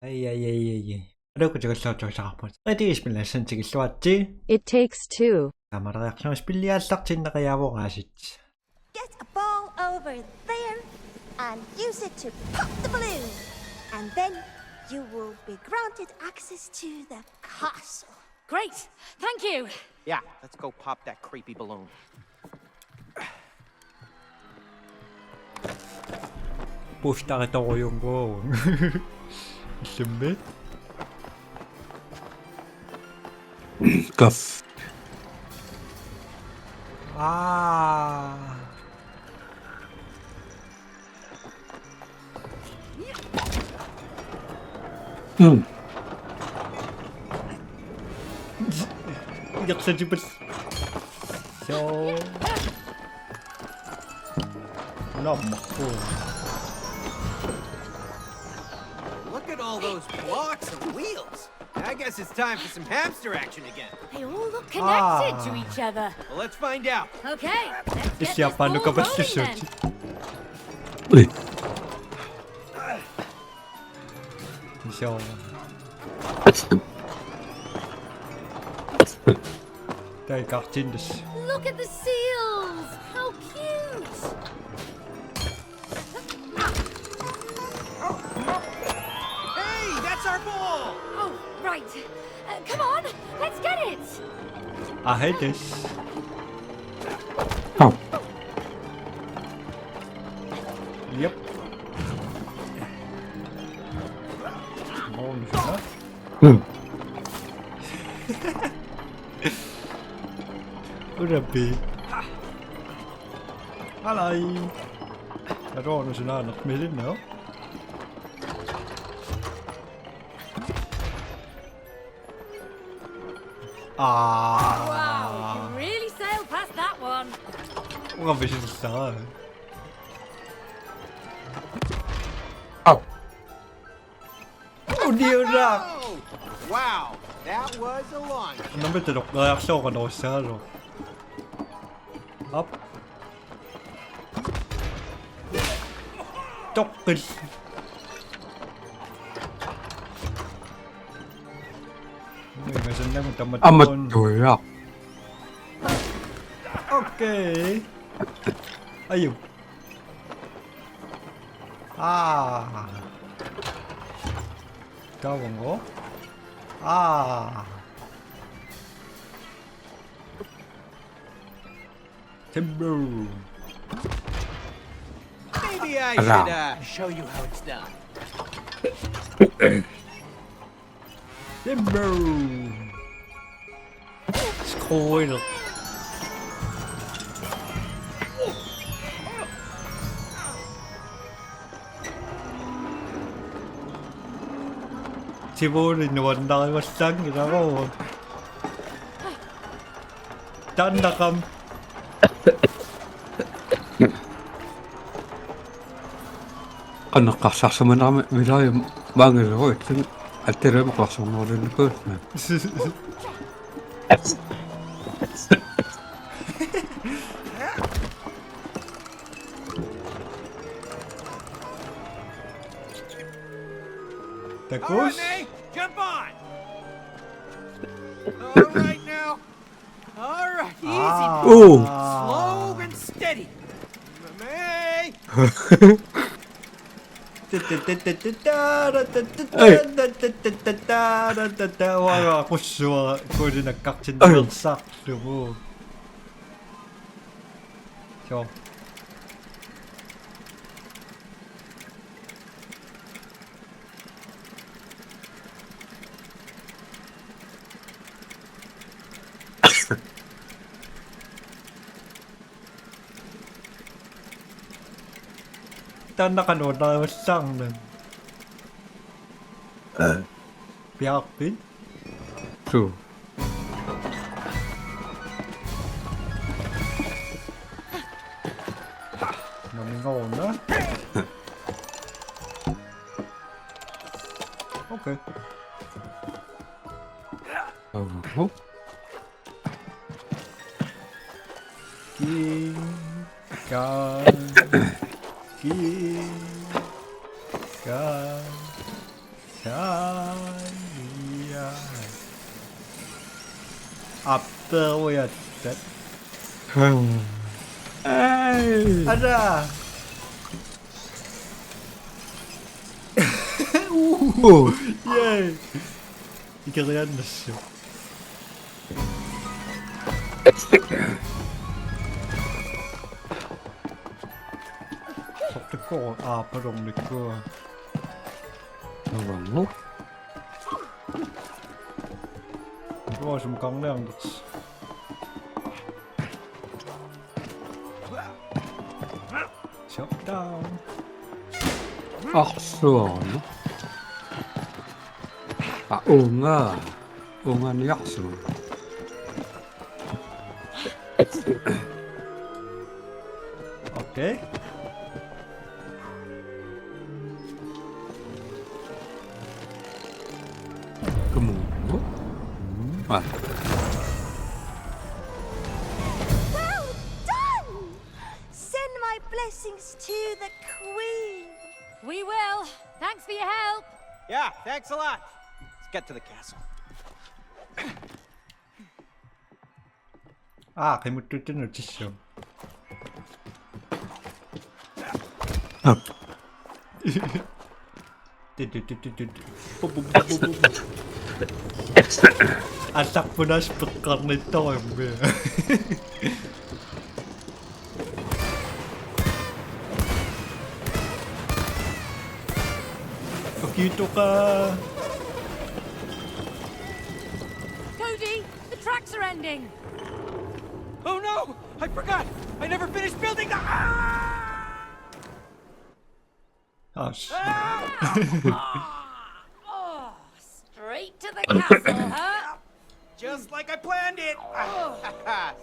Ai. Одоoko чигаллуутуусарпут. Qatigismilla san tigilluatsi. It takes two. Амарериарсимас пиллиааллартиннеқиавоqaasit. Get a ball over there and use it to pop the balloon. And then you will be granted access to the castle. Great, thank you. Yeah, let's go pop that creepy balloon. Puftaritoriumgo. Illumme. Cuff. Yaklaşık So. Lama. Look at all those blocks and wheels. I guess it's time for some hamster action again. They all look connected to each other. Well, let's find out. Okay, let's get this Yapmanı ball rolling then. Ui. So. Đây cartindes. Look at the seals. How cute. Hey, that's our ball! Oh, right. Come on, let's get it. I hate this. Oh. Yep. Ne olmuş lan? Rabbi. Halloj. Jag drar nu sådär något med det nu. Wow, you can really sail past that one. Vad vi ska säga. Oh. Oh, dear. Oh! Wow, that was a long shot. De bytte dock reaktionen då så här då. Upp. Doppel. Mình sẽ nâng một tầm À mà luôn. trời ạ. Ok. Ayo. Cao bằng gỗ. Timber. Maybe I should show you how it's done. Timber. Skål được. Sivurin 나가봤상 이라고 딴다감 Anna kasassa mä näemme mitä vangilla hoitin. Että remakassa on ollut nyt kyllä. All Takus right, May, jump on! All right now. All right, easy. Ooh. Slow and steady. May! 와가 고수와 고리나 깍진 싹 두고 저 일단 nakanood na sang nun. Piakpin? True. Namingaw na? Okay. Oh. King God. King God. Yeah. After we are dead. Hey. Ada. Yay. Kalian nasyo. Sọc det går på dem det går. ระวังลูก Det var som ganglandet. Shut down. Axon. Ungan yaxson. Okay. Kemudian. Ah. Well done! Send my blessings to the Queen. We will. Thanks for your help. Yeah, thanks a lot. Let's get to the castle. Kai một chút nữa chứ sao? Atak mo na speaker nito eh. Pakito ka. Cody, the tracks are ending. Oh no! I forgot! I never finished building the... Ah, shit. Oh, straight to the castle, huh? Just like I planned it!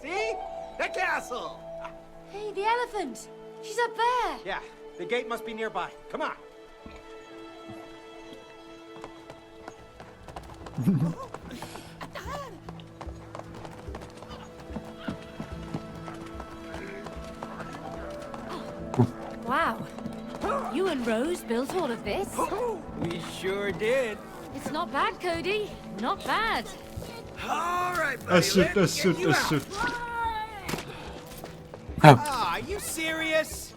See? The castle! Hey, the elephant. She's up there. Yeah, the gate must be nearby. Come on. Wow. You and Rose built all of this? We sure did. It's not bad, Cody. Not bad. All right, buddy. Shoot. let's get you out. Shoot. Ah, are you serious?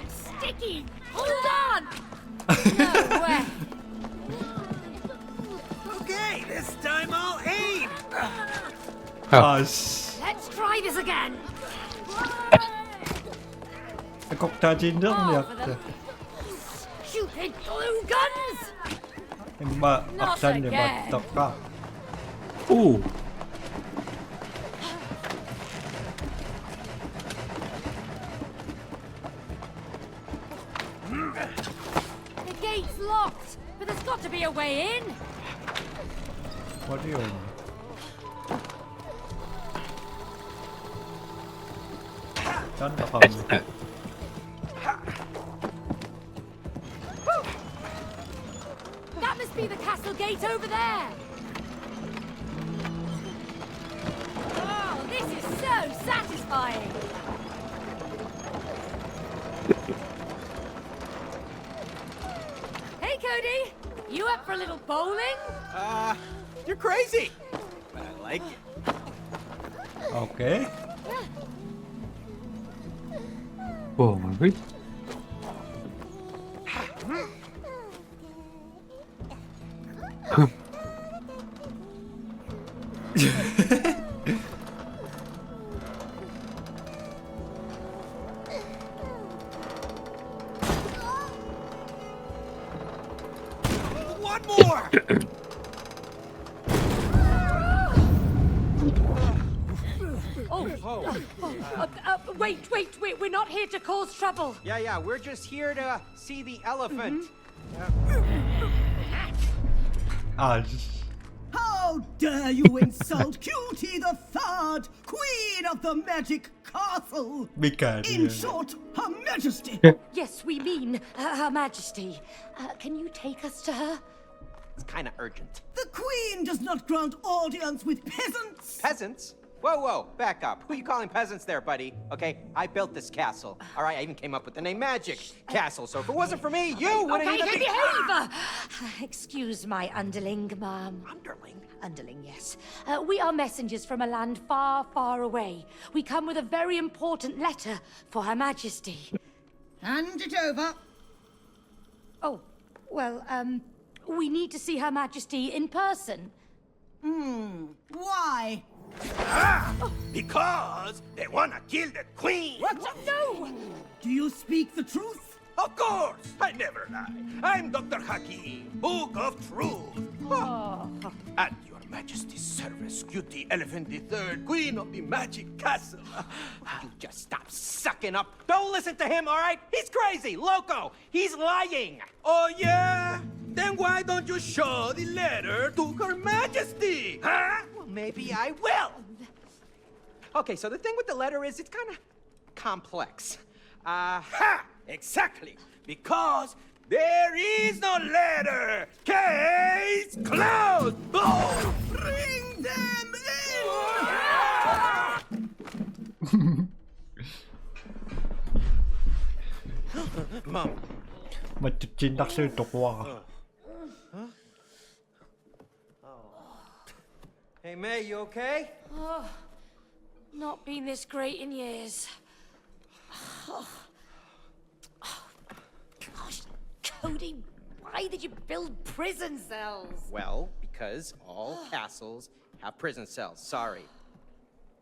Sticky. Hold on. No way. Okay, this time I'll aim. Let's try this again. Jeg går der til den Oh, ja. for the stupid glue guns. Em ba Not aksan ya ba again. taka. Oh. The gate's locked, but there's got to be a way in. What do you mean? Saan na kami? That must be the castle gate over there. Oh, this is so satisfying. Hey, Cody. You up for a little bowling? You're crazy. But I like it. Okay. Oh, maybe. One more! Wait. We're not here to cause trouble. Yeah, we're just here to see the elephant. How dare you insult Cutie the Third, Queen of the Magic Castle? Mika. In short, Her Majesty. Yes, we mean Her Majesty. Can you take us to her? It's kind of urgent. The Queen does not grant audience with peasants. Peasants? Whoa, back up. Who you calling peasants there, buddy? Okay, I built this castle. All right, I even came up with the name Magic Castle, so if it wasn't for me, you wouldn't Okay, even be... behave! Excuse my underling, ma'am. Underling? Underling, yes. We are messengers from a land far, far away. We come with a very important letter for Her Majesty. Hand it over. Oh, well, we need to see Her Majesty in person. Why? Because they wanna kill the queen. What? No! Do you speak the truth? Of course, I never lie. I'm Dr. Hakim, Book of Truth. At your Majesty's service, Cutie Elephant III, Queen of the Magic Castle. You just stop sucking up. Don't listen to him, all right? He's crazy, loco. He's lying. Oh yeah? Then why don't you show the letter to Her Majesty? Huh? Well, maybe I will. Okay, so the thing with the letter is it's kind of complex. Ha! Exactly. Because there is no letter. Case closed. Oh! Bring them in! Mom. มันจะจินดักซื้อตกว่า Hey, May, you okay? Not been this great in years. Gosh, Cody, why did you build prison cells? Well, because all castles have prison cells. Sorry.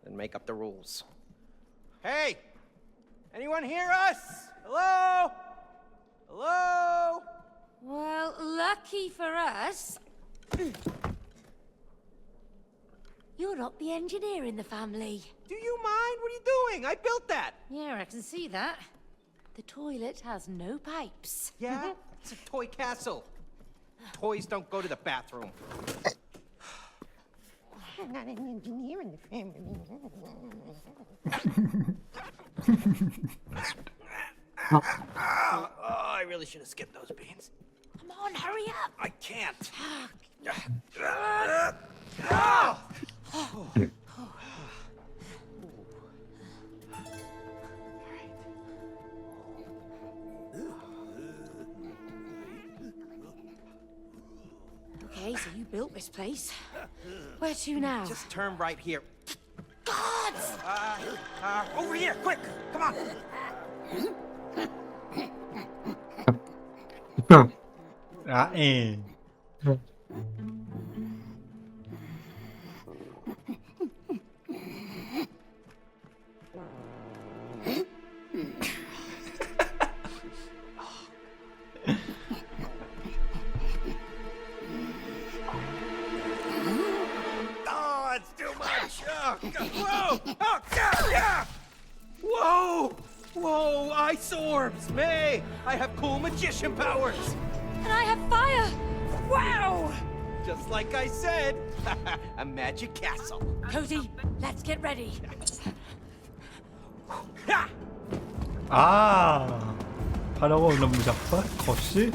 Then make up the rules. Hey! Anyone hear us? Hello? Hello? Well, lucky for us. You're not the engineer in the family. Do you mind? What are you doing? I built that. Yeah, I can see that. The toilet has no pipes. Yeah? It's a toy castle. Toys don't go to the bathroom. I'm not an engineer in the family. Oh, I really should have skipped those beans. Come on, hurry up. I can't. Okay, so you built this place. Where to now? Just turn right here. Guards! Over here, quick! Come on! Oh, it's too much! Oh, whoa! Oh, yeah! Whoa! Whoa, ice orbs! May! I have cool magician powers! And I have fire! Wow! Just like I said, a magic castle. Cody, let's get ready. Ha! 하라고 너무 작다? 겉이?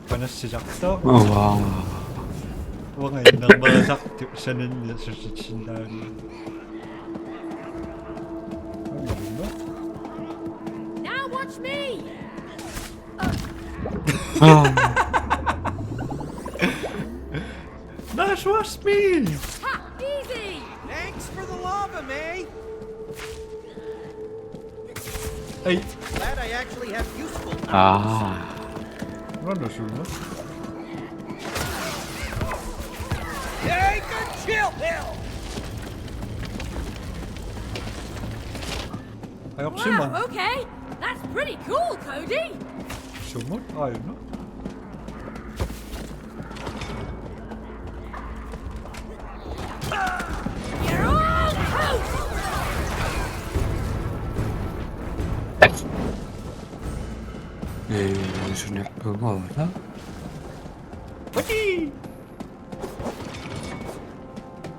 Wanneer 작다? Oh wow. Wat een normaal zacht zijn in de soort daar. Now watch me! That was me! Ha! Easy! Thanks for the lava, May. Hey, Glad I actually have useful powers. wat is er? Take a chill pill! Hij op Wow, Simon. okay. That's pretty cool, Cody. Simon? Aynen. You're all toast! Sono approvata.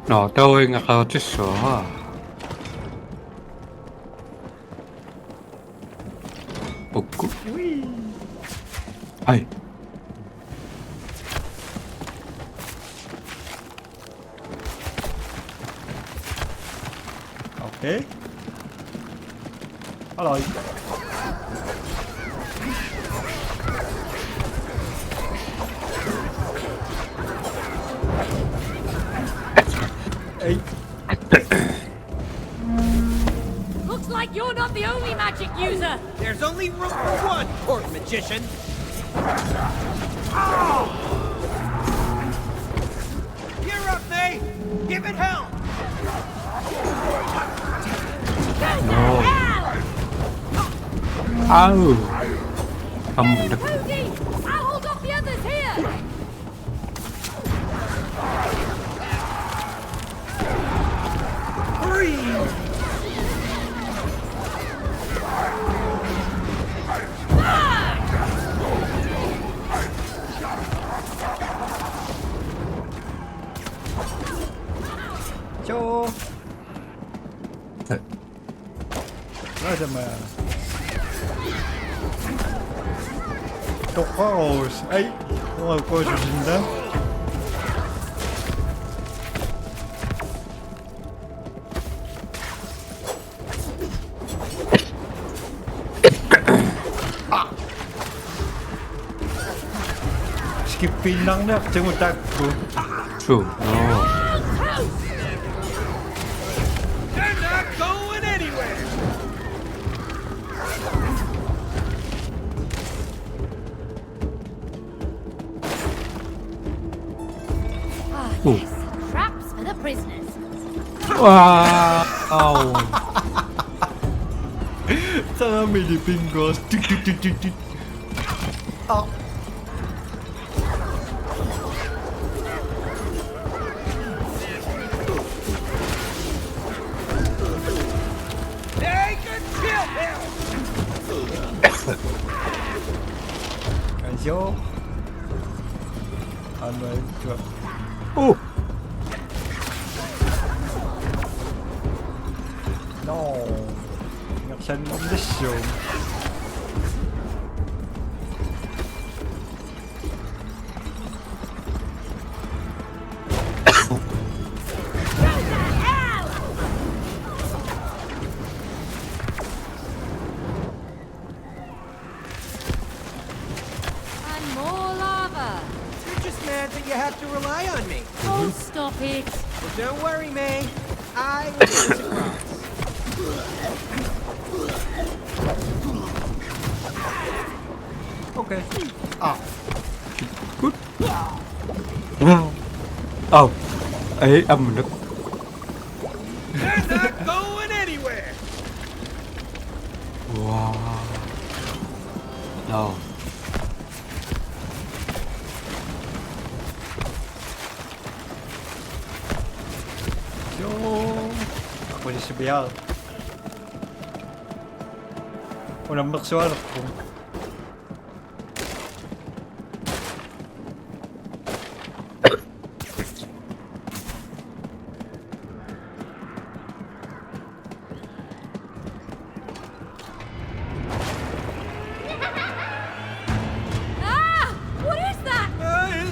No, tôi ngạc là chết sửa à. Ủa, ai. เอ๊ะอร่อยเอ้ย Looks like you're not the only magic user. There's only room for one, court magician. You're up, May. Give it hell. Au. Không mình được. Rudy, I'll hold off the others here. Cho Thật. Hadi ma Çok hoş. Ay, o koş yüzünden. Skipping lang na, chẳng một tag của True. No. They're not going anywhere. Ah, Ooh. yes. Traps for the prisoners. Wow. Sana mini fingers. Tik tik tik tik tik. Oh. They can kill him. Yo. Ano ito? Oh. No. Naksan mo the show. And more lava. You're just mad that you have to rely on me. Oh, stop it. Well, don't worry, May. I will get this across. Okay. Ah. Good. Oh. Ấy âm mình đất. They're not going anywhere. Wow. No. Yo. Ako di si Bial. Unang magsuwalak ko. Ah! What is that?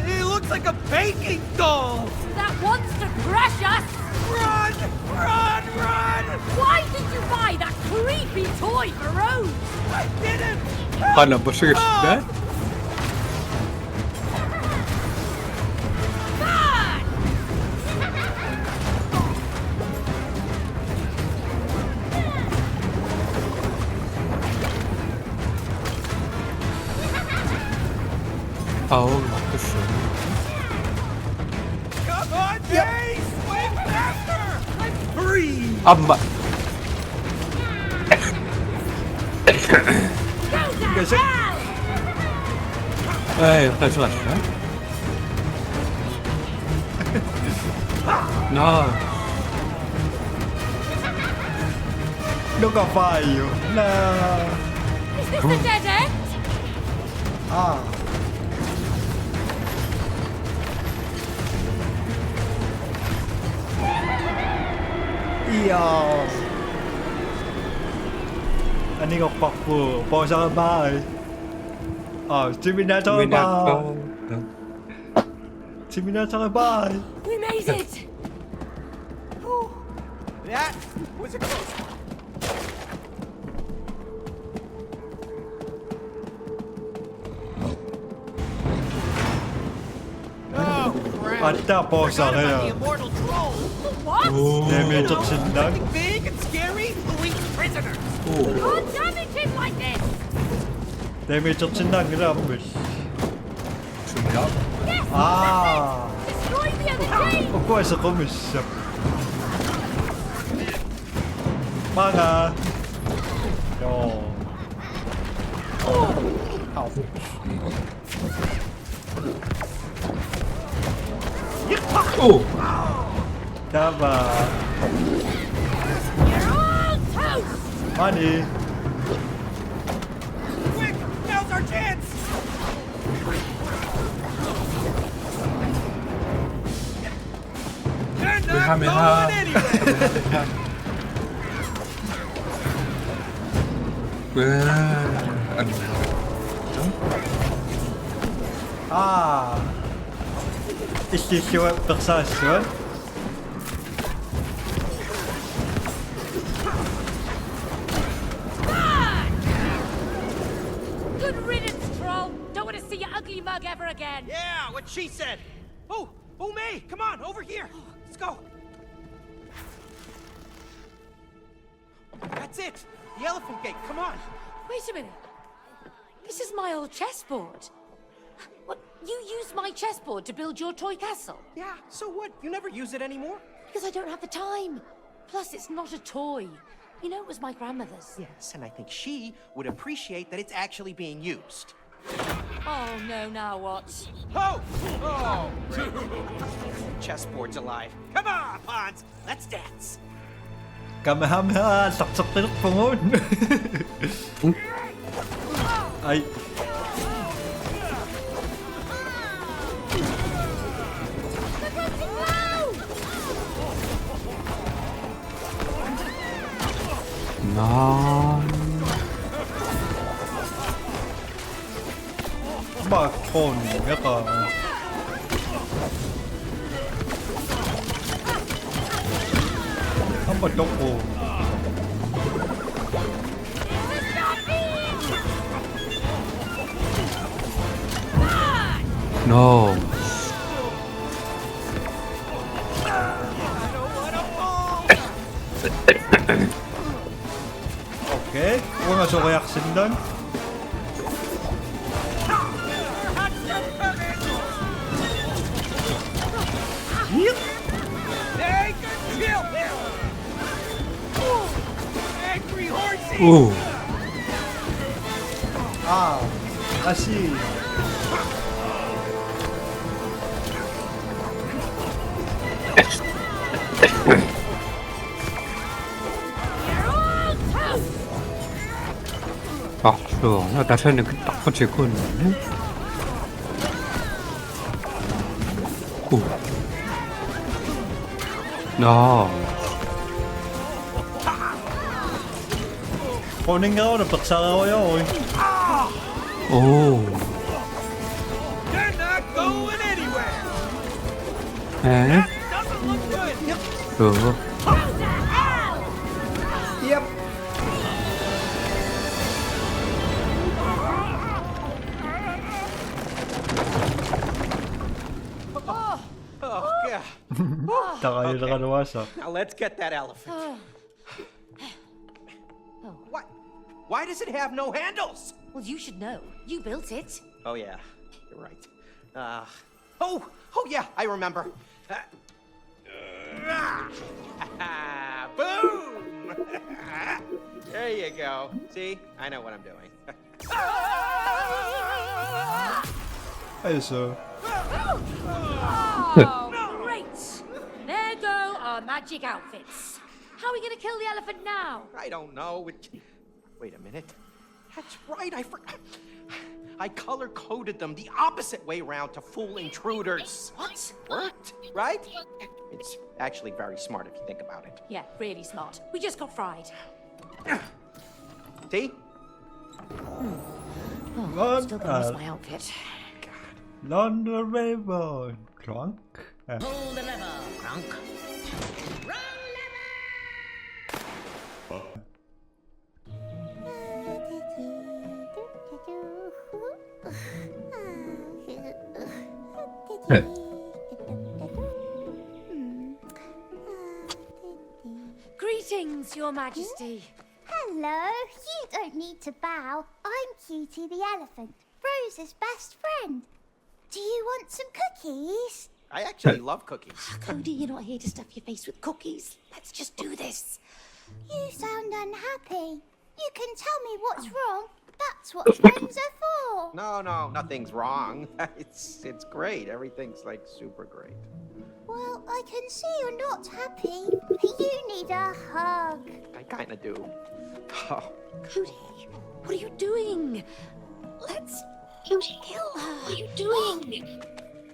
It looks like a baking doll. That wants to crush us! Run! Run! Run! Why did you buy that creepy toy for Rose? I didn't! Hala ba siya isda? Burn! Oh, the sun. Come on, May! Swim faster! I'm free! Amma. Go to hell! Ê, phải sửa hả? No. Đâu có phải na. Is this the dead end? Ah. Yo. Anh đi ngọc bọc vừa bỏ ra bài. Terminator bài. Terminator bài. We made it! That was a close one. Oh, crap. At tapos Forgot about the kaya. immortal troll. What? Damage at sindag. Something big and scary who eats prisoners. God damn it, it's like this! Damage at sindag, grabe. Sundag? Yes! Ah! Destroy the other team! Of course, ako miss siya. Mga! Yo. Oh! Tama. You're all toast! Money. Quick, now's our chance. They're not going anywhere. Ano? Ah! Is this your perception? Good riddance, troll! Don't want to see your ugly mug ever again! Yeah, what she said. Oh, May, come on, over here. Let's go. That's it. The elephant gate. Come on. Wait a minute. This is my old chessboard. What? You used my chessboard to build your toy castle? Yeah. So what? You never use it anymore? Because I don't have the time. Plus, it's not a toy. You know, it was my grandmother's. Yes, and I think she would appreciate that it's actually being used. Oh, no, now what? Oh! Oh! Chessboard's alive. Come on, Pawns. Let's dance. Kamehameha! Saksak tilok pangon! Ay! Non. Bakon! Yakang! Ang batok ko. No. Okay? Huwag nga so reaction doon. Take a chill pill. Angry horsey. Oh. Ah! Kasi... 박수. 나 다시는 딱 붙일 건데. 오. 나. Kunin nga ako, napaksara ko yun. 오. They're not going anywhere. 에? Doesn't look good. Yep! Oh, God. Taka yun nakaluwasak. Now let's get that elephant. What? Why does it have no handles? Well, you should know. You built it. Oh, yeah. You're right. Oh, yeah, I remember. Boom! There you go. See? I know what I'm doing. Ay, so... Oh, great! There go our magic outfits. How are we going to kill the elephant now? I don't know. Wait a minute. That's right, I forgot. I color-coded them the opposite way round to fool intruders. What? Worked, right? It's actually very smart if you think about it. Yeah, really smart. We just got fried. See? Lon, Still gonna miss my outfit. Lon the Raven. Drunk? Pull the lever, Kronk. Greetings, Your Majesty. Hello, you don't need to bow. I'm Cutie the elephant, Rose's best friend. Do you want some cookies? I actually love cookies. Cody, you're not here to stuff your face with cookies. Let's just do this. You sound unhappy. You can tell me what's wrong. That's what friends are for. No, nothing's wrong. It's great. Everything's like super great. Well, I can see you're not happy. You need a hug. I kind of do. Oh, Cody, what are you doing? Let's kill her. What are you doing?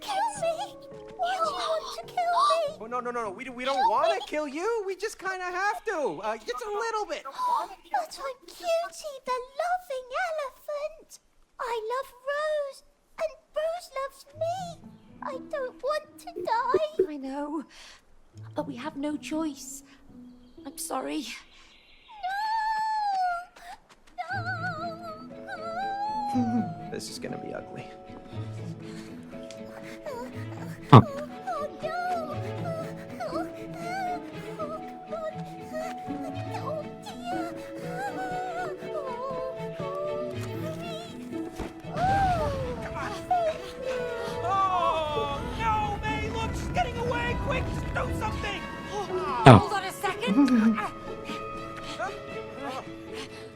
Kill me? Why do you want to kill me? oh no. We don't want to kill you. We just kind of have to. Just a little bit. But I'm Cutie the loving elephant. I love Rose, and Rose loves me. I don't want to die. I know, but we have no choice. I'm sorry. No. This is gonna be ugly. Huh. Oh no! Oh God! Oh dear! Oh, no, May! Look, she's getting away! Quick, just do something! Oh. Hold on a second.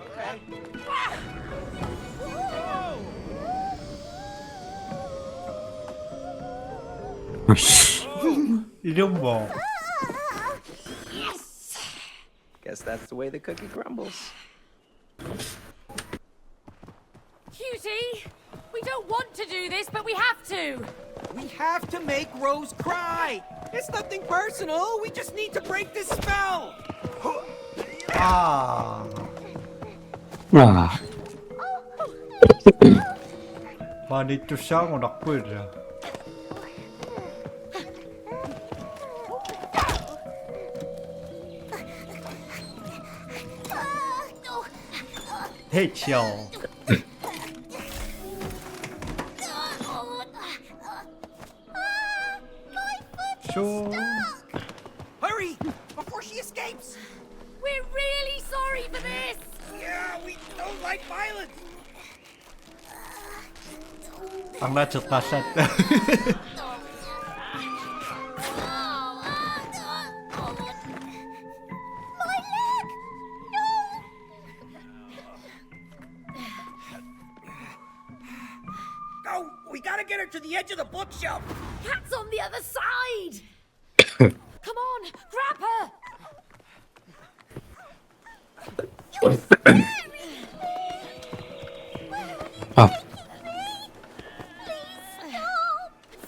Okay. 이름 뭐? Guess that's the way the cookie crumbles. Cutie, we don't want to do this, but we have to. We have to make Rose cry! It's nothing personal, we just need to break this spell! 아, 아, 많이 또 쌍을 낳고 이래. 해치요. 쇼. Hurry! Before she escapes! We're really sorry for this. Yeah, we don't like violence! Ang nachat. My leg! Go! We gotta get her to the edge of the bookshelf! Cat's on the other side. Come on, grab her. 아,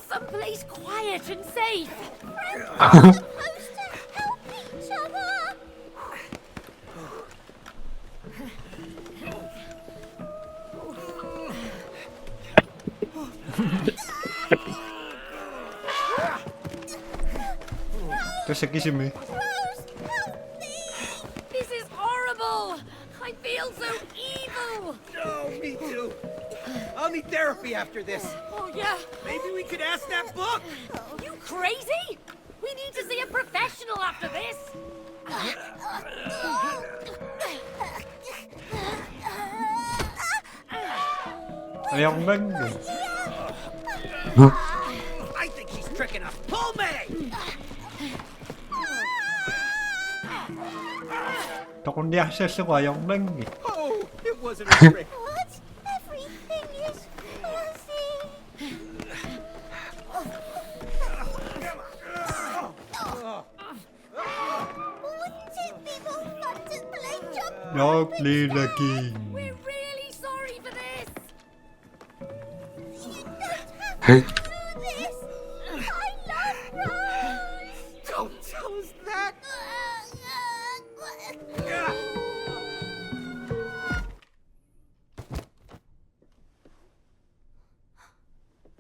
Someplace quiet and safe. Supposed to help each other. 저 새끼 심해. This is horrible. I feel so evil. No, me too. I'll need therapy after this. Oh yeah. Maybe we could ask that book! You crazy? We need to see a professional after this. Ayang bang. I think she's tricking us. Pull May! Takon niya siya sa ayang bang. Oh, it wasn't a trick. What? Everything is fuzzy. Wouldn't it be more fun to play jump? No, play the king. We're really sorry for this. You don't have Hey. to do this. I love Rose. Don't tell us that!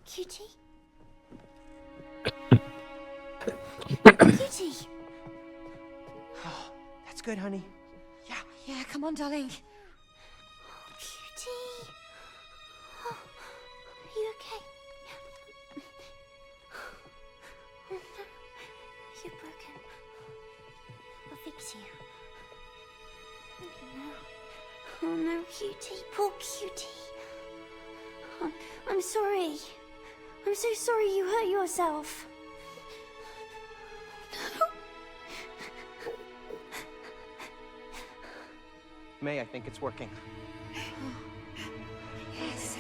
Cutie? Cutie? That's good, honey. Yeah, come on, darling. Cutie? Oh, are you okay? Oh no, Cutie. Poor Cutie. I'm sorry. I'm so sorry you hurt yourself. May, I think it's working. Yes.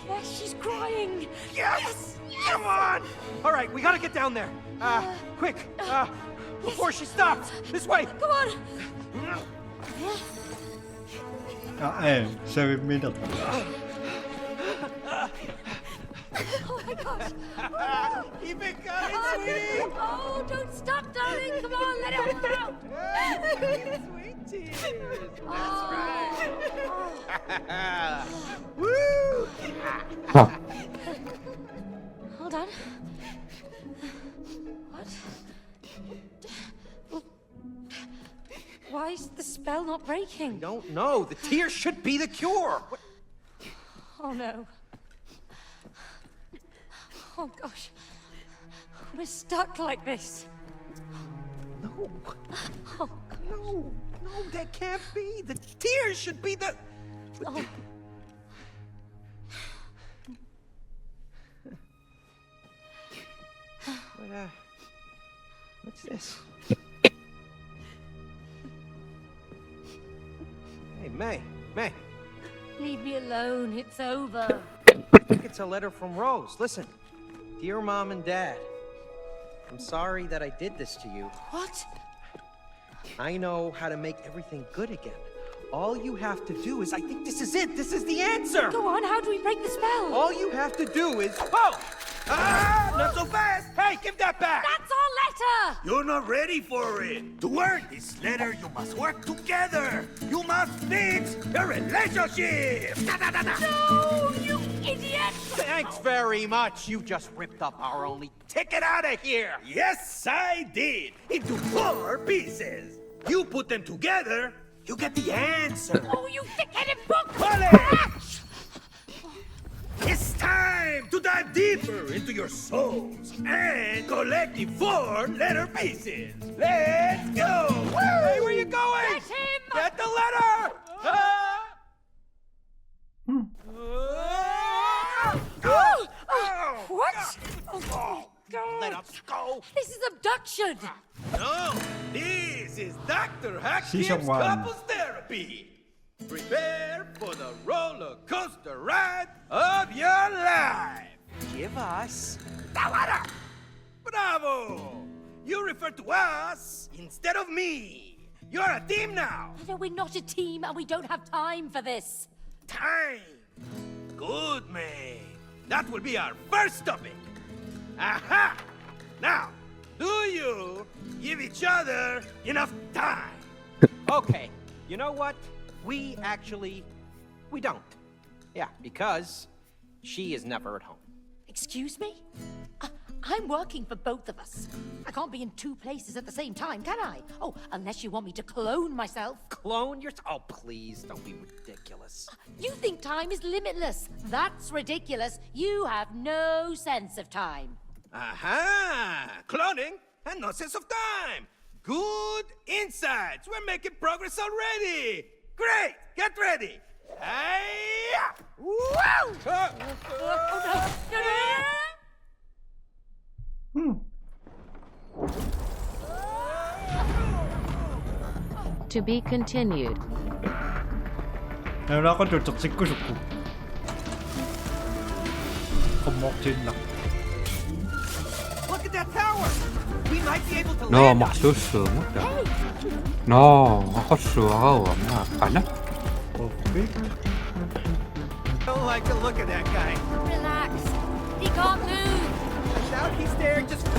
Yes, she's crying. Yes! Come on! All right, we gotta get down there. Quick, before she stops. This way. Come on. Ah, 7 minutes. Oh my gosh. Keep it going, sweetie. Oh, don't stop, darling. Come on, let it all out. Sweet tears. That's right. Woo! Hold on. What? Why is the spell not breaking? Don't know. The tears should be the cure. What? Oh no. Oh gosh. We're stuck like this. No. Oh, No, that can't be. The tears should be the... oh. What's this? Hey, May. Leave me alone. It's over. I think it's a letter from Rose. Listen. Dear Mom and Dad, I'm sorry that I did this to you. What? I know how to make everything good again. All you have to do is, I think this is it. This is the answer. Go on. How do we break the spell? All you have to do is, oh! Not so fast! Hey, give that back! That's our letter. You're not ready for it. To earn this letter, you must work together. You must fix the relationship. No, you idiot! Thanks very much. You just ripped up our only ticket out of here. Yes, I did. Into 4 pieces. You put them together, you get the answer. Oh, you thick-headed book! College! It's time to dive deeper into your souls and collect the 4 letter pieces. Let's go! Woo! Hey, where you going? Get him! Get the letter! What? Oh, let us go. This is abduction! No, this is Dr. Season Hackim's 1. couples therapy. Prepare for the roller coaster ride of your life. Give us The letter! Bravo! You refer to us instead of me. You're a team now. No, we're not a team and we don't have time for this. Time. Good, man. That will be our first topic. Aha! Now, do you give each other enough time? Okay, you know what? We don't. Yeah, because she is never at home. Excuse me? I'm working for both of us. I can't be in 2 places at the same time, can I? Oh, unless you want me to clone myself. Clone yourself? Oh, please, don't be ridiculous. You think time is limitless. That's ridiculous. You have no sense of time. Aha! Cloning and no sense of time. Good insights. We're making progress already. Great. Get ready. Hi-ya! Woo! Oh, no. To be continued. Wala ako tutok ko. Kumok din na. Look at that tower! We might be able to No, land on it. maksusunod ah. No, ako suaw na. Ano? Okay. Don't like the look of that guy. Relax. He can't move. I doubt he's there just for